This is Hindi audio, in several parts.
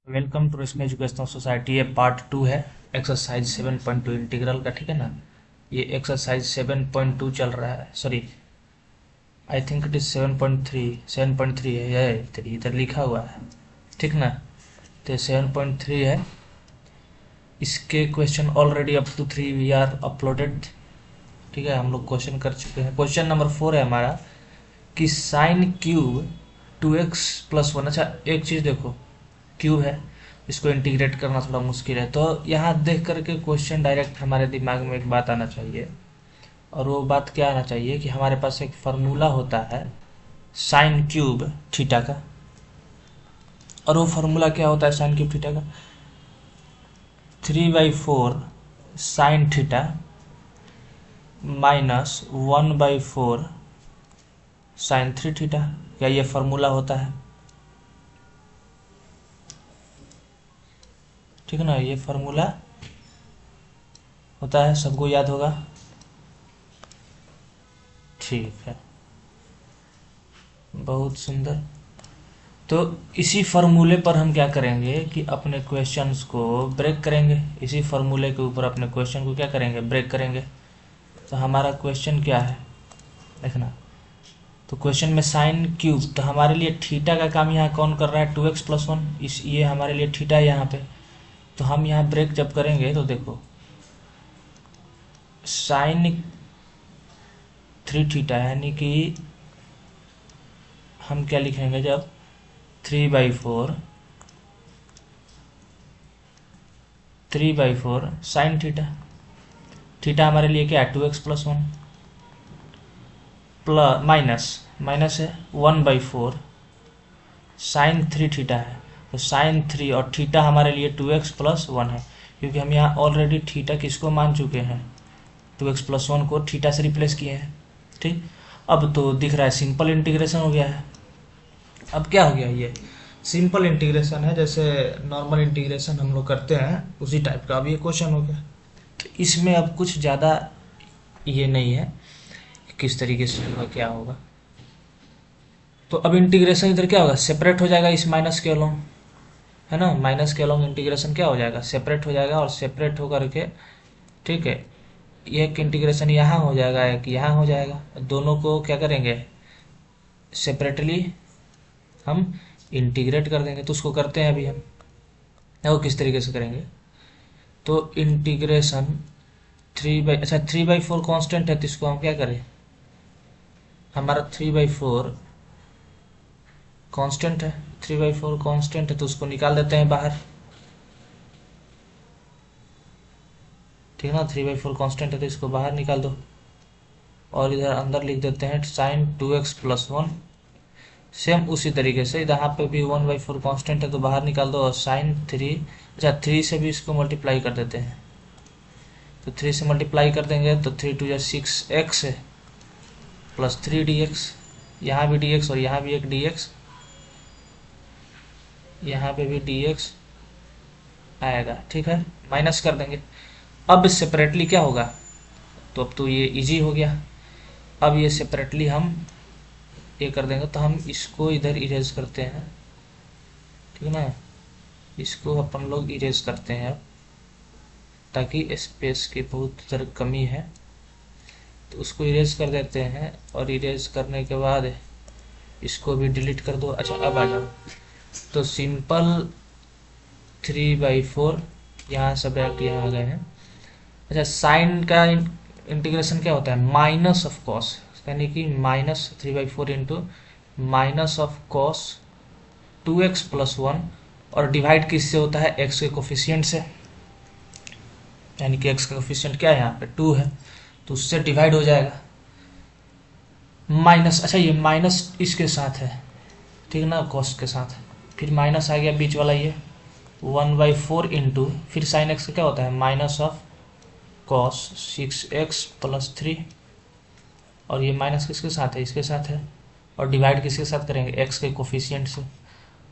Welcome to Rashmi educational society. ये पार्ट 2 है एक्सरसाइज 7.2 इंटीग्रल का, ठीक है ना। ये एक्सरसाइज 7.2 चल रहा है, sorry I think it is 7.3 है, ये इधर लिखा हुआ है, ठीक ना। तो 7.3 है, इसके question already up to 3 we are uploaded, ठीक है। हम लोग क्वेश्चन कर चुके हैं। क्वेश्चन नंबर 4 है हमारा कि साइन क्यूब 2x+1। अच्छा एक चीज़ देखो, क्यूब है, इसको इंटीग्रेट करना थोड़ा मुश्किल है, तो यहाँ देख करके क्वेश्चन डायरेक्ट हमारे दिमाग में एक बात आना चाहिए, और वो बात क्या आना चाहिए कि हमारे पास एक फार्मूला होता है साइन क्यूब थीटा का। और वो फार्मूला क्या होता है साइन क्यूब थीटा का? 3/4 साइन थीटा -1/4 साइन 3 थीटा। क्या ये फार्मूला होता है? ठीक है ना, ये फार्मूला होता है, सबको याद होगा। ठीक है, बहुत सुंदर। तो इसी फार्मूले पर हम क्या करेंगे कि अपने क्वेश्चंस को ब्रेक करेंगे। इसी फार्मूले के ऊपर अपने क्वेश्चन को क्या करेंगे, ब्रेक करेंगे। तो हमारा क्वेश्चन क्या है देखना। तो क्वेश्चन में साइन क्यूब, तो हमारे लिए थीटा का काम यहाँ कौन कर रहा है? 2x+1। इस ये हमारे लिए थीटा है यहाँ पे। तो हम यहाँ ब्रेक जब करेंगे तो देखो साइन 3 थीटा, यानी कि हम क्या लिखेंगे जब 3/4 साइन थीटा। थीटा हमारे लिए क्या है? 2x+1 प्लस माइनस है 1/4 साइन 3 थीटा है। तो साइन 3 और थीटा हमारे लिए 2x+1 है, क्योंकि हम यहाँ ऑलरेडी थीटा किसको मान चुके हैं? 2x+1 को थीटा से रिप्लेस किए हैं, ठीक। अब तो दिख रहा है सिंपल इंटीग्रेशन हो गया है। अब क्या हो गया? ये सिंपल इंटीग्रेशन है, जैसे नॉर्मल इंटीग्रेशन हम लोग करते हैं उसी टाइप का अब ये क्वेश्चन हो गया। तो इसमें अब कुछ ज़्यादा ये नहीं है कि किस तरीके से होगा, क्या होगा। तो अब इंटीग्रेशन इधर क्या होगा? सेपरेट हो जाएगा इस माइनस के अलोंग, है ना। माइनस के अलोंग इंटीग्रेशन क्या हो जाएगा? सेपरेट हो जाएगा। और सेपरेट होकर के, ठीक है, एक इंटीग्रेशन यहाँ हो जाएगा, एक यहाँ हो जाएगा। दोनों को क्या करेंगे? सेपरेटली हम इंटीग्रेट कर देंगे। तो उसको करते हैं अभी हम, वो किस तरीके से करेंगे। तो इंटीग्रेशन 3/4 कांस्टेंट है, तो इसको हम क्या करें? हमारा 3/4 कांस्टेंट है, 3/4 कांस्टेंट है, तो उसको निकाल देते हैं बाहर, ठीक है ना। 3/4 कांस्टेंट है तो इसको बाहर निकाल दो, और इधर अंदर लिख देते हैं साइन 2x+1। सेम उसी तरीके से यहाँ पे भी 1/4 कांस्टेंट है तो बाहर निकाल दो, और साइन 3, अच्छा 3 से भी इसको मल्टीप्लाई कर देते हैं। तो 3 से मल्टीप्लाई कर देंगे तो 3×2=6x है, प्लस 3dx। यहाँ भी dx और यहाँ भी एक dx, यहाँ पे भी dx आएगा, ठीक है। माइनस कर देंगे। अब सेपरेटली क्या होगा? तो अब तो ये इजी हो गया। अब ये सेपरेटली हम ये कर देंगे, तो हम इसको इधर इरेज करते हैं, ठीक है ना। इसको अपन लोग इरेज करते हैं अब, ताकि स्पेस की बहुत इधर कमी है, तो उसको इरेज कर देते हैं। और इरेज करने के बाद इसको भी डिलीट कर दो। अच्छा अब आ जाओ, तो सिंपल 3/4 यहाँ सब डायरेक्ट यहाँ आ गए हैं। अच्छा साइन का इंटीग्रेशन क्या होता है? माइनस ऑफ कॉस, यानी कि -3/4 into minus of cos 2x+1, और डिवाइड किससे होता है? x के कोफिशिएंट से, यानी कि x का कोफिशिएंट क्या है? यहाँ पे 2 है, तो उससे डिवाइड हो जाएगा माइनस। अच्छा ये माइनस इसके साथ है, ठीक है ना, कॉस के साथ। फिर माइनस आ गया बीच वाला ये 1/4 इंटू, फिर साइन x का क्या होता है? माइनस ऑफ कॉस 6x+3, और ये माइनस किसके साथ है? इसके साथ है। और डिवाइड किसके साथ करेंगे? x के कोफिशिएंट से।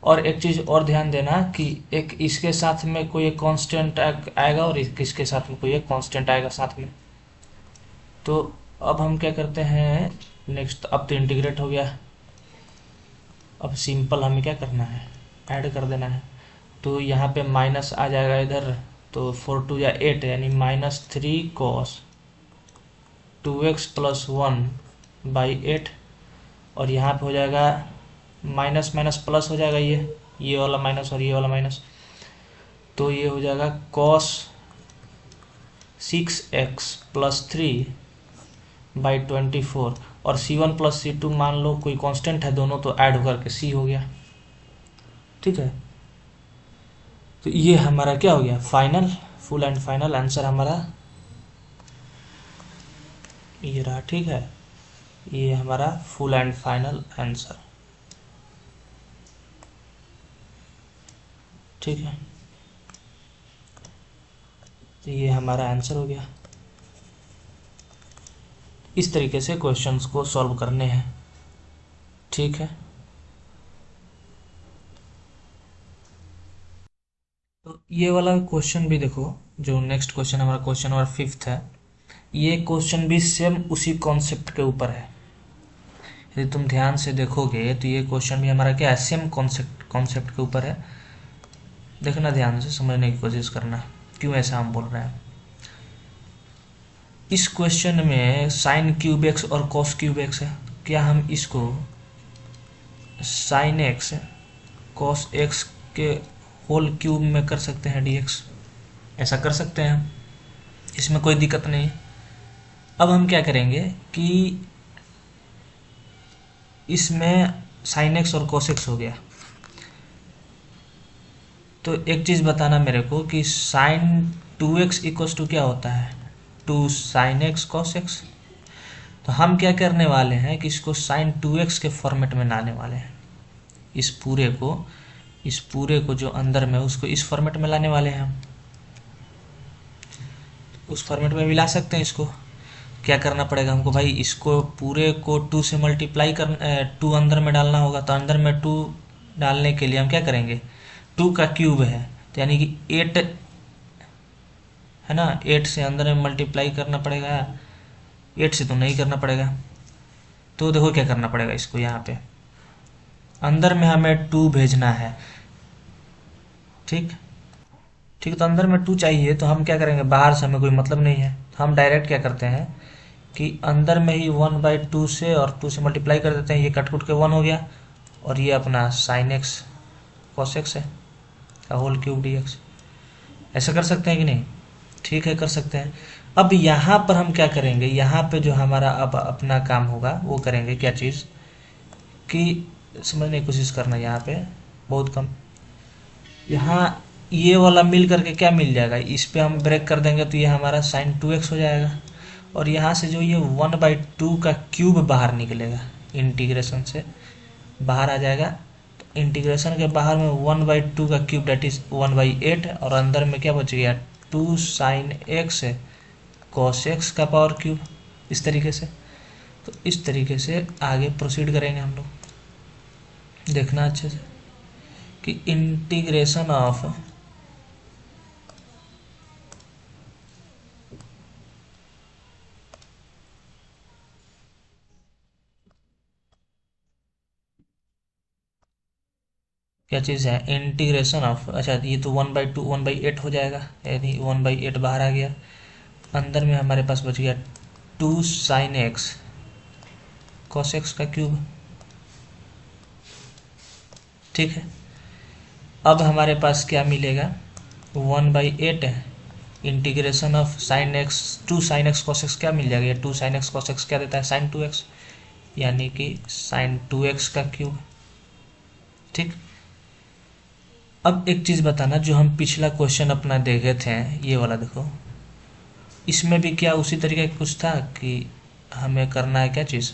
और एक चीज़ और ध्यान देना कि एक इसके साथ में कोई एक कांस्टेंट आएगा, और इसके साथ में कोई एक कांस्टेंट आएगा साथ में। तो अब हम क्या करते हैं नेक्स्ट, अब तो इंटीग्रेट हो गया। अब सिंपल हमें क्या करना है? ऐड कर देना है। तो यहाँ पे माइनस आ जाएगा इधर, तो 4 2 या 8 यानी -3 cos 2x + 1/8। और यहाँ पे हो जाएगा माइनस माइनस प्लस हो जाएगा, ये वाला माइनस और ये वाला माइनस, तो ये हो जाएगा cos 6x + 3/24। और C1 + C2 मान लो कोई कांस्टेंट है, दोनों तो ऐड होकर के C हो गया। ठीक है, तो ये हमारा क्या हो गया, final full and final answer हमारा ये रहा। ठीक है, ये हमारा फुल एंड फाइनल आंसर। ठीक है, तो ये हमारा आंसर हो गया। इस तरीके से क्वेश्चंस को सॉल्व करने हैं। ठीक है, तो ये वाला क्वेश्चन भी देखो, जो नेक्स्ट क्वेश्चन हमारा क्वेश्चन नंबर 5 है, ये क्वेश्चन भी सेम उसी कॉन्सेप्ट के ऊपर है। यदि तुम ध्यान से देखोगे तो ये क्वेश्चन भी हमारा क्या है, सेम कॉन्सेप्ट के ऊपर है। देखना ध्यान से, समझने की कोशिश करना क्यों ऐसा हम बोल रहे हैं। इस क्वेश्चन में sin क्यूब एक्स और cos क्यूब एक्स है, क्या हम इसको sin x cos x के होल क्यूब में कर सकते हैं dx? ऐसा कर सकते हैं, इसमें कोई दिक्कत नहीं। अब हम क्या करेंगे कि इसमें sin x और cos x हो गया, तो एक चीज़ बताना मेरे को कि sin 2x = क्या होता है, 2 sin x cos x। तो हम क्या करने वाले हैं कि इसको sin 2x के फॉर्मेट में लाने वाले हैं। इस पूरे को जो अंदर में उसको इस फॉर्मेट में लाने वाले हैं हम। उस फॉर्मेट में भी ला सकते हैं इसको। क्या करना पड़ेगा हमको भाई, इसको पूरे को 2 से मल्टीप्लाई कर 2 अंदर में डालना होगा। तो अंदर में 2 डालने के लिए हम क्या करेंगे, 2 का क्यूब है तो यानी कि 8 है ना, 8 से अंदर में मल्टीप्लाई करना पड़ेगा, 8 से तो नहीं करना पड़ेगा। तो देखो क्या करना पड़ेगा, इसको यहाँ पे अंदर में हमें 2 भेजना है। ठीक, तो अंदर में 2 चाहिए, तो हम क्या करेंगे, बाहर से हमें कोई मतलब नहीं है, तो हम डायरेक्ट क्या करते हैं कि अंदर में ही 1/2 से और 2 से मल्टीप्लाई कर देते हैं। ये कट के 1 हो गया, और ये अपना sin x cos x है का होल क्यूब dx। ऐसा कर सकते हैं कि नहीं? ठीक है, कर सकते हैं। अब यहाँ पर हम क्या करेंगे, यहाँ पे जो हमारा अब अपना काम होगा वो करेंगे, क्या चीज़ कि समझने की कोशिश करना। यहाँ पे बहुत कम, यहाँ ये वाला मिल करके क्या मिल जाएगा, इस पे हम ब्रेक कर देंगे तो ये हमारा sin 2x हो जाएगा। और यहाँ से जो ये 1/2 का क्यूब बाहर निकलेगा, इंटीग्रेशन से बाहर आ जाएगा। तो इंटीग्रेशन के बाहर में 1/2 का क्यूब डेट इज 1/8, और अंदर में क्या बच गया, 2 sin x cos x का पावर क्यूब। इस तरीके से, तो इस तरीके से आगे प्रोसीड करेंगे हम लोग। देखना अच्छे से कि इंटीग्रेशन ऑफ क्या चीज़ है, इंटीग्रेशन ऑफ, अच्छा ये तो 1/2 1/8 हो जाएगा, यानी 1/8 बाहर आ गया। अंदर में हमारे पास बच गया 2 sin x cos x का क्यूब। ठीक है, अब हमारे पास क्या मिलेगा, 1/8 integration of sin x 2 sin x cos x क्या मिल जाएगा, ये 2 sin x cos x क्या देता है, sin 2x, यानी कि sin 2x का क्यूब। ठीक, अब एक चीज़ बताना, जो हम पिछला क्वेश्चन अपना देखे थे, ये वाला देखो, इसमें भी क्या उसी तरीके का कुछ था कि हमें करना है क्या चीज़,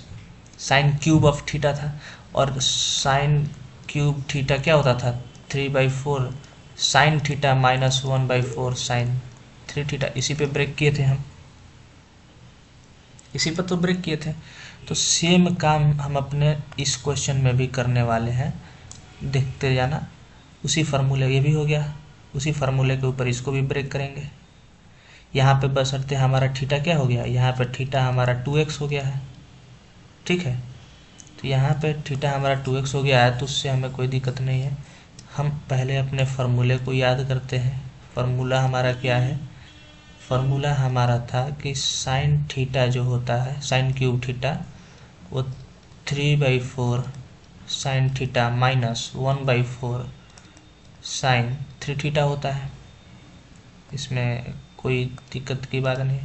साइन क्यूब ऑफ थीटा था। और साइन क्यूब थीटा क्या होता था, 3/4 साइन थीटा -1/4 साइन 3 थीटा। इसी पे ब्रेक किए थे हम, इसी पर तो ब्रेक किए थे। तो सेम काम हम अपने इस क्वेश्चन में भी करने वाले हैं, देखते जाना। उसी फार्मूले, ये भी हो गया, उसी फार्मूले के ऊपर इसको भी ब्रेक करेंगे। यहाँ पे बशर्ते हमारा थीटा क्या हो गया, यहाँ पे थीटा हमारा 2x हो गया है। ठीक है, तो यहाँ पे थीटा हमारा 2x हो गया है, तो उससे हमें कोई दिक्कत नहीं है। हम पहले अपने फार्मूले को याद करते हैं। फार्मूला हमारा क्या है? फार्मूला हमारा था कि साइन थीटा जो होता है, साइन क्यूब थीटा, वो 3/4 sine theta minus 1/4 sine 3 theta होता है। इसमें कोई दिक्कत की बात नहीं।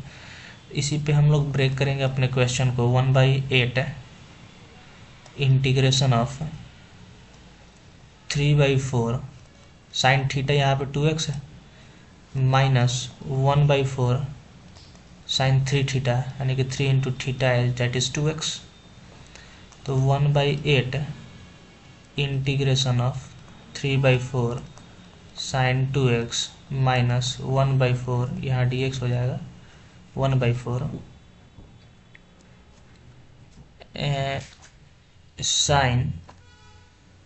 इसी पे हम लोग ब्रेक करेंगे अपने क्वेश्चन को। 1/8 इंटीग्रेशन ऑफ 3/4 साइन थीटा, यहाँ पे 2x है, माइनस 1/4 साइन 3 थीटा, यानी कि 3 इंटू थीटा है, दैट इज 2x। तो 1/8 integration of 3/4 sine 2x minus 1/4, यहाँ dx हो जाएगा 1/4 साइन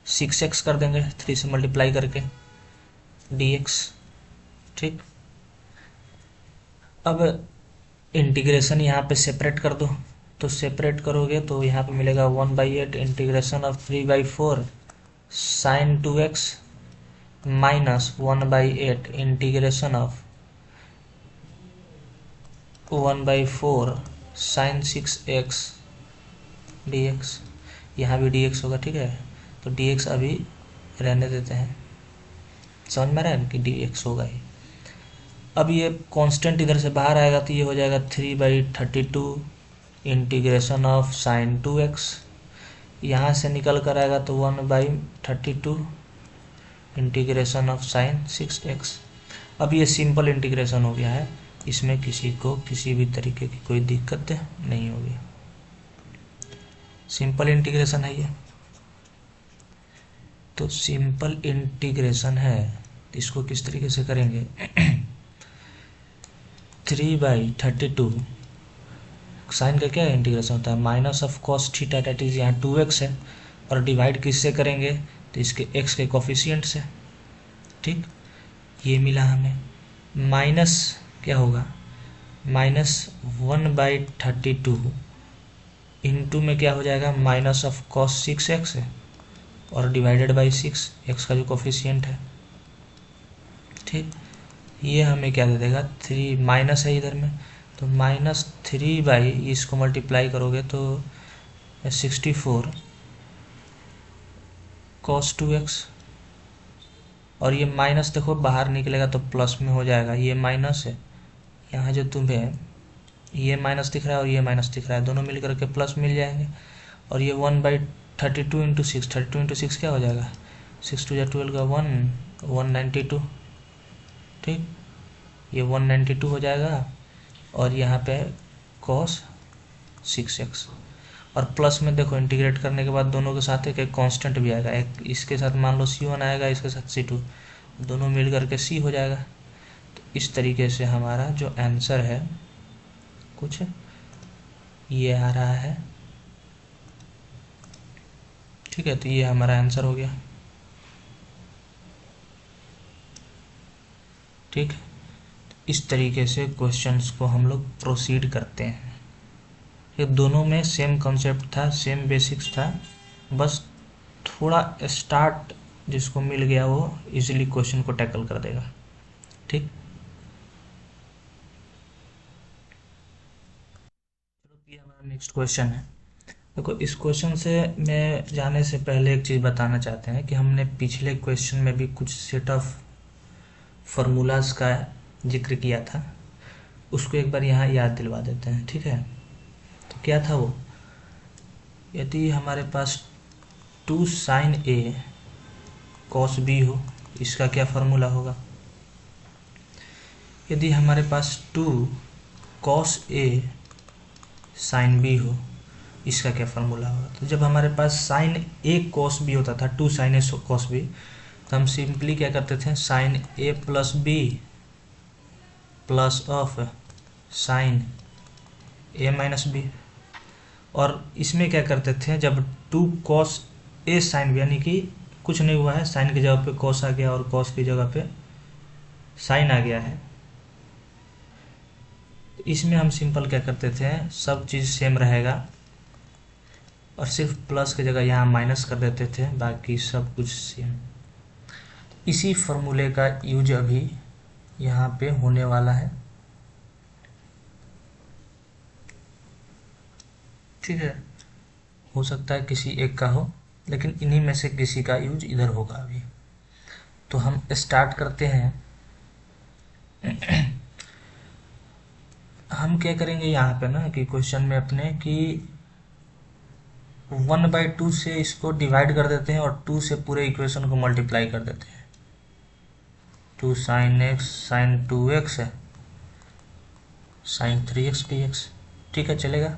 6x कर देंगे 3 से मल्टीप्लाई करके dx। ठीक, अब इंटीग्रेशन यहाँ पे सेपरेट कर दो, तो सेपरेट करोगे तो यहाँ पे मिलेगा 1/8 integration of 3/4 sine 2x minus 1/8 integration of 1/4 sine 6x dx। यहाँ भी dx होगा, ठीक है। तो dx अभी रहने देते हैं, समझ में आ रहा है कि dx होगा ही। अब ये कांस्टेंट इधर से बाहर आएगा तो ये हो जाएगा 3/32 इंटीग्रेशन ऑफ साइन 2x। यहाँ से निकल कर आएगा तो 1/32 इंटीग्रेशन ऑफ साइन 6x। अब ये सिंपल इंटीग्रेशन हो गया है, इसमें किसी को किसी भी तरीके की कोई दिक्कत नहीं होगी। सिंपल इंटीग्रेशन है ये, तो सिंपल इंटीग्रेशन है, इसको किस तरीके से करेंगे? 3/32 साइन का क्या इंटीग्रेशन होता है? Minus of cos theta, that is यहाँ 2x है, और डिवाइड किससे करेंगे? तो इसके x के कोफिशिएंट से। ठीक, ये मिला हमें। माइनस क्या होगा? माइनस 1/32 इंटू में क्या हो जाएगा? माइनस ऑफ कॉस 6x है, और डिवाइडेड बाई 6 x का जो कोफिशिएंट है। ठीक, ये हमें क्या दे देगा? 3 माइनस है इधर में, तो माइनस 3 बाई इसको मल्टीप्लाई करोगे तो 64 cos 2x, और ये माइनस देखो बाहर निकलेगा तो प्लस में हो जाएगा। ये माइनस है, यहाँ जो तुम्हें ये माइनस दिख रहा है और ये माइनस दिख रहा है, दोनों मिलकर के प्लस मिल जाएंगे। और ये 1/32 इंटू 6, 32 इंटू 6 क्या हो जाएगा? 6 2 या 12 का 192। ठीक, ये 192 हो जाएगा, और यहाँ पे cos 6x, और प्लस में देखो इंटीग्रेट करने के बाद दोनों के साथ एक कांस्टेंट भी आएगा। एक इसके साथ मान लो C1 आएगा, इसके साथ C2, दोनों मिल करके C हो जाएगा। तो इस तरीके से हमारा जो आंसर है कुछ ये आ रहा है। ठीक है, तो ये हमारा आंसर हो गया। ठीक, इस तरीके से क्वेश्चंस को हम लोग प्रोसीड करते हैं। ये दोनों में सेम कॉन्सेप्ट था, सेम बेसिक्स था, बस थोड़ा स्टार्ट जिसको मिल गया वो इजीली क्वेश्चन को टैकल कर देगा। ठीक, चलो ये हमारा नेक्स्ट क्वेश्चन है। देखो, इस क्वेश्चन से मैं जाने से पहले एक चीज़ बताना चाहते हैं कि हमने पिछले क्वेश्चन में भी कुछ सेट ऑफ फार्मूलाज का जिक्र किया था, उसको एक बार यहाँ याद दिलवा देते हैं। ठीक है, तो क्या था वो? यदि हमारे पास 2 साइन a cos b हो, इसका क्या फार्मूला होगा? यदि हमारे पास 2 cos a साइन b हो, इसका क्या फार्मूला होगा? तो जब हमारे पास साइन a cos b होता था, 2 साइन a cos b, तो हम सिंपली क्या करते थे? Sine a plus b plus of sine a minus b। और इसमें क्या करते थे? जब 2 cos a साइन b, यानी कि कुछ नहीं हुआ है, साइन की जगह पे cos आ गया और cos की जगह पे साइन आ गया है, इसमें हम सिंपल क्या करते थे? सब चीज़ सेम रहेगा और सिर्फ प्लस की जगह यहाँ माइनस कर देते थे, बाकी सब कुछ सेम। इसी फॉर्मूले का यूज अभी यहाँ पे होने वाला है, ठीक है। हो सकता है किसी एक का हो, लेकिन इन्हीं में से किसी का यूज इधर होगा अभी। तो हम स्टार्ट करते हैं। हम क्या करेंगे यहाँ पे ना कि क्वेश्चन में अपने कि 1/2 से इसको डिवाइड कर देते हैं और 2 से पूरे इक्वेशन को मल्टीप्लाई कर देते हैं। 2 sin x sin 2x है, sin 3x dx, ठीक है, चलेगा।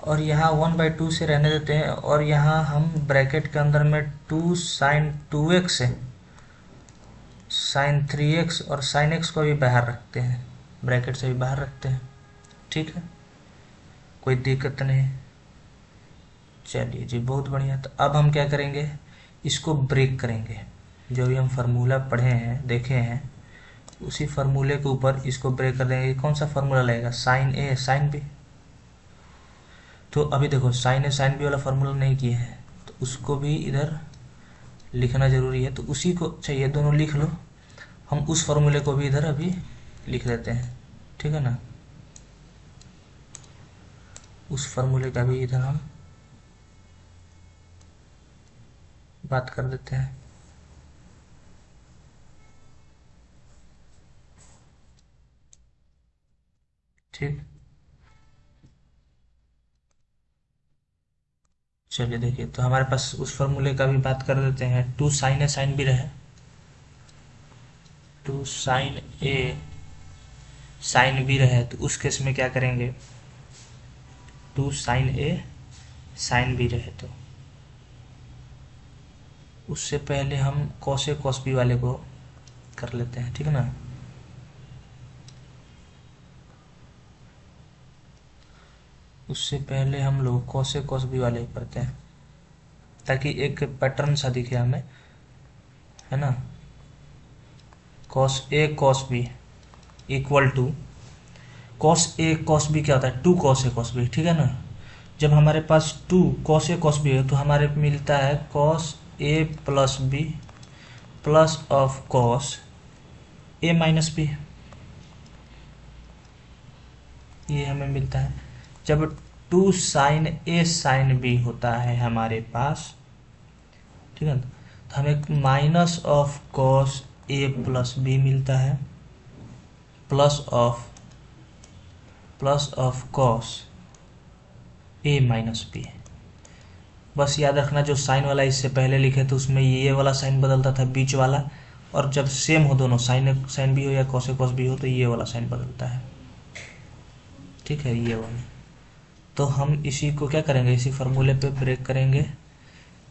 और यहाँ 1/2 से रहने देते हैं और यहाँ हम ब्रैकेट के अंदर में 2 sin 2x है, sin 3x और sin x को भी बाहर रखते हैं, ब्रैकेट से भी बाहर रखते हैं, ठीक है, कोई दिक्कत नहीं। चलिए जी, बहुत बढ़िया। तो अब हम क्या करेंगे, इसको ब्रेक करेंगे। जो भी हम फार्मूला पढ़े हैं, देखे हैं, उसी फार्मूले के ऊपर इसको ब्रेक कर देंगे। कौन सा फार्मूला लगेगा, साइन ए साइन बी। तो अभी देखो साइन ए साइन बी वाला फार्मूला नहीं किया है, तो उसको भी इधर लिखना जरूरी है। तो उसी को चाहिए, दोनों लिख लो। हम उस फार्मूले को भी इधर अभी लिख देते हैं, ठीक है ना। उस फार्मूले का भी इधर हम बात कर देते हैं, ठीक। चलिए देखिए, तो हमारे पास उस फार्मूले का भी बात कर देते हैं। 2 sin ए साइन बी रहे, 2 sin ए साइन बी रहे, तो उस केस में क्या करेंगे, 2 sin ए साइन बी रहे, तो उससे पहले हम कॉस ए कॉस बी वाले को कर लेते हैं, ठीक है ना। उससे पहले हम लोग कॉस ए कॉस बी वाले करते हैं, ताकि एक पैटर्न सा दिखे हमें, है ना। Cos A cos B equal to cos A cos B क्या होता है, 2 कॉस ए कॉस बी, ठीक है ना। जब हमारे पास 2 कॉस ए कॉस बी है, तो हमारे मिलता है cos A plus B plus of cos A minus B, ये हमें मिलता है। जब 2 साइन ए साइन बी होता है हमारे पास, ठीक है, तो हमें minus of cos A plus B मिलता है, plus of cos A minus B. बस याद रखना, जो साइन वाला इससे पहले लिखे तो उसमें ये वाला साइन बदलता था, बीच वाला, और जब सेम हो दोनों, साइन साइन बी हो या कॉस ए कॉस बी हो, तो ये वाला साइन बदलता है, ठीक है, ये वाला। तो हम इसी को क्या करेंगे, इसी फार्मूले पे ब्रेक करेंगे।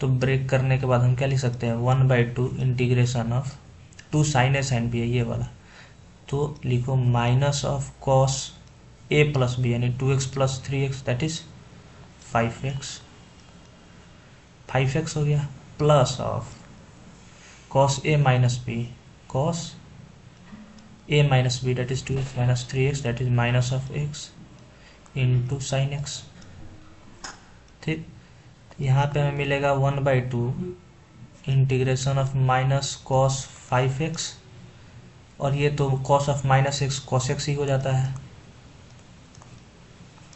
तो ब्रेक करने के बाद हम क्या लिख सकते हैं, 1/2 integration of 2 sine A sine B है ये वाला, तो लिखो minus of cos A plus B, यानी 2x plus 3x that is 5x हो गया, plus of cos A minus B, cos A minus B that is 2x minus 3x that is minus of x into sine x, ठीक। यहाँ पे हमें मिलेगा 1/2 integration of minus cos 5x, और ये तो cos of minus x cos x ही हो जाता है,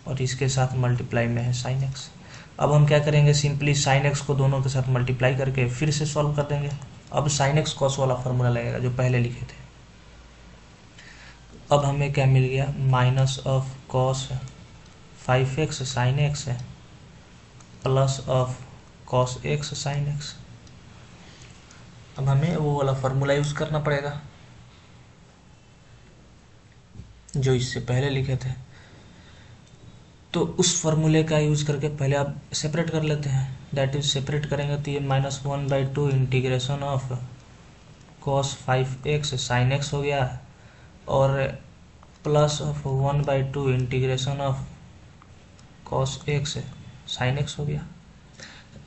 और इसके साथ मल्टीप्लाई में है साइन एक्स। अब हम क्या करेंगे, सिंपली साइन एक्स को दोनों के साथ मल्टीप्लाई करके फिर से सॉल्व कर देंगे। अब साइन एक्स कॉस वाला फॉर्मूला लगेगा जो पहले लिखे थे। अब हमें क्या मिल गया, minus of cos 5x sine x है, plus of cos x sine x. अब हमें वो वाला फॉर्मूला यूज करना पड़ेगा जो इससे पहले लिखे थे। तो उस फॉर्मूले का यूज करके पहले आप सेपरेट कर लेते हैं, दैट इज सेपरेट करेंगे तो ये -1/2 integration of cos 5x sine x हो गया, और plus of 1/2 integration of cos x sine x हो गया।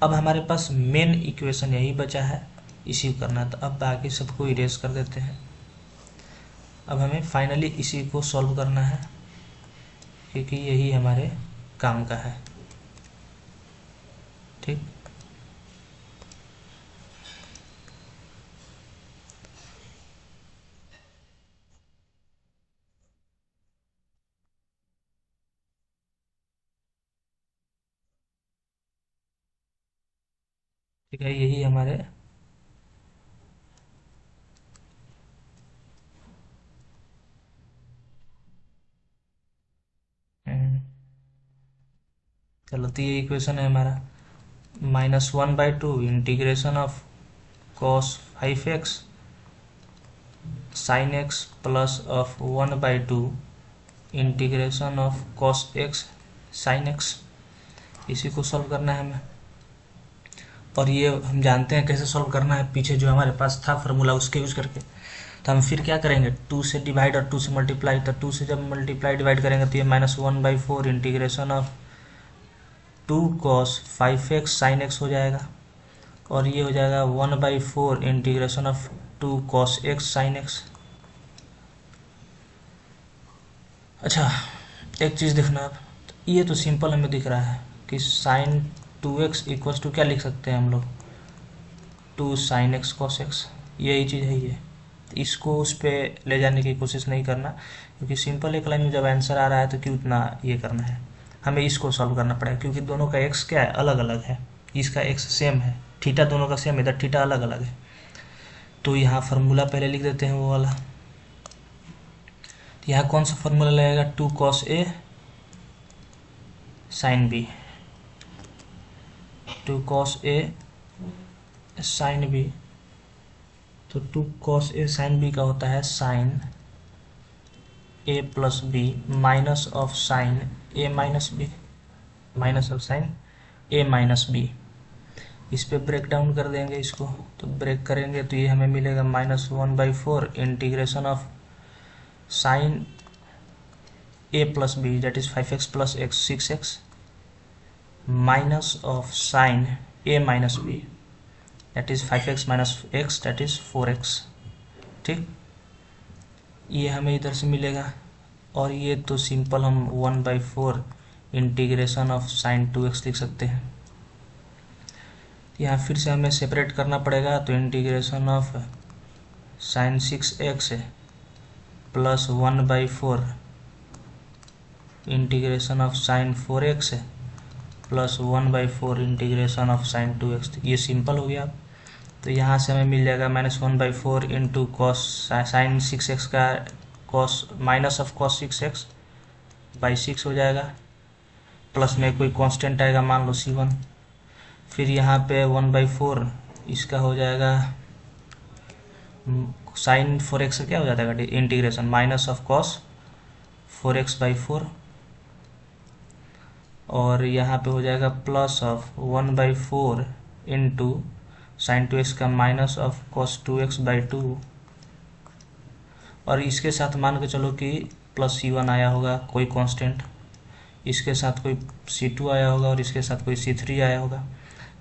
अब हमारे पास मेन इक्वेशन यही बचा है, इसी को करना है। तो अब बाकी सबको इरेज कर देते हैं। अब हमें फाइनली इसी को सॉल्व करना है, क्योंकि यही हमारे काम का है, ठीक। ठीक है, यही हमारे चलो, तो ये इक्वेशन है हमारा -1/2 integration of cos 5x sin x plus of 1/2 integration of cos x sin x। इसी को सॉल्व करना है हमें, और ये हम जानते हैं कैसे सॉल्व करना है, पीछे जो हमारे पास था फार्मूला उसके यूज करके। तो हम फिर क्या करेंगे, 2 से डिवाइड और 2 से मल्टीप्लाई, तो 2 से जब मल्टीप्लाई डिवाइड करेंगे तो ये -1/4 integration of 2 cos 5x sin x हो जाएगा, और ये हो जाएगा 1/4 integration of 2 cos x sin x। अच्छा, एक चीज़ देखना आप, तो ये तो सिंपल हमें दिख रहा है कि sin 2x इक्वल्स टू क्या लिख सकते हैं हम लोग, 2 sin x cos x, यही चीज़ है ये। तो इसको उस पर ले जाने की कोशिश नहीं करना, क्योंकि सिंपल एक लाइन में जब आंसर आ रहा है तो क्यों इतना ये करना है, हमें इसको सॉल्व करना पड़ेगा, क्योंकि दोनों का x क्या है, अलग अलग है। इसका x सेम है, थीटा दोनों का सेम है, इधर थीटा अलग अलग है। तो यहाँ फार्मूला पहले लिख देते हैं वो वाला। तो यहाँ कौन सा फार्मूला लगेगा, 2 cos a sin b, 2 cos a sin b। तो 2 cos a sin b का होता है sin a plus B minus of sin a minus B, minus of sin a minus B. इस पे ब्रेक डाउन कर देंगे इसको, तो ब्रेक करेंगे तो ये हमें मिलेगा -1/4 integration of sin a plus B that is 5x plus x 6x minus of sin a minus B that is 5x minus x that is 4x। ठीक, ये हमें इधर से मिलेगा, और ये तो सिंपल हम 1/4 इंटीग्रेशन ऑफ sin 2x लिख सकते हैं। यहाँ फिर से हमें सेपरेट करना पड़ेगा, तो integration of sin 6x plus 1/4 integration of sin 4x plus 1/4 integration of sin 2x। ये सिंपल हो गया। तो यहाँ से हमें मिल जाएगा -1/4 इंटू कॉस साइन 6x का cos minus of cos 6x by 6 हो जाएगा, प्लस में कोई कांस्टेंट आएगा, मान लो c1। फिर यहाँ पे 1/4 इसका हो जाएगा साइन 4x क्या हो जाता है integration minus of cos 4x/4, और यहाँ पे हो जाएगा plus of 1/4 into sine 2x का माइनस ऑफ कॉस 2x/2, और इसके साथ मान के चलो कि प्लस c1 आया होगा कोई कांस्टेंट, इसके साथ कोई c2 आया होगा, और इसके साथ कोई c3 आया होगा।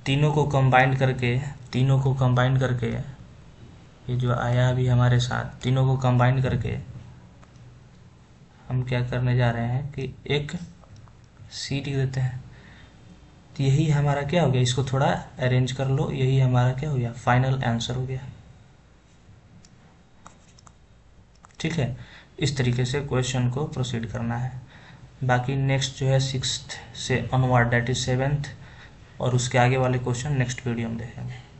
तीनों को कंबाइन करके ये जो आया अभी हमारे साथ, तीनों को कंबाइन करके हम क्या करने जा रहे हैं कि एक सी लिख देते हैं। तो यही हमारा क्या हो गया, इसको थोड़ा अरेंज कर लो, यही हमारा क्या हो गया, फाइनल आंसर हो गया। ठीक है, इस तरीके से क्वेश्चन को प्रोसीड करना है। बाकी नेक्स्ट जो है 6th से ऑनवर्ड दैट इज 7th, और उसके आगे वाले क्वेश्चन नेक्स्ट वीडियो में देखेंगे।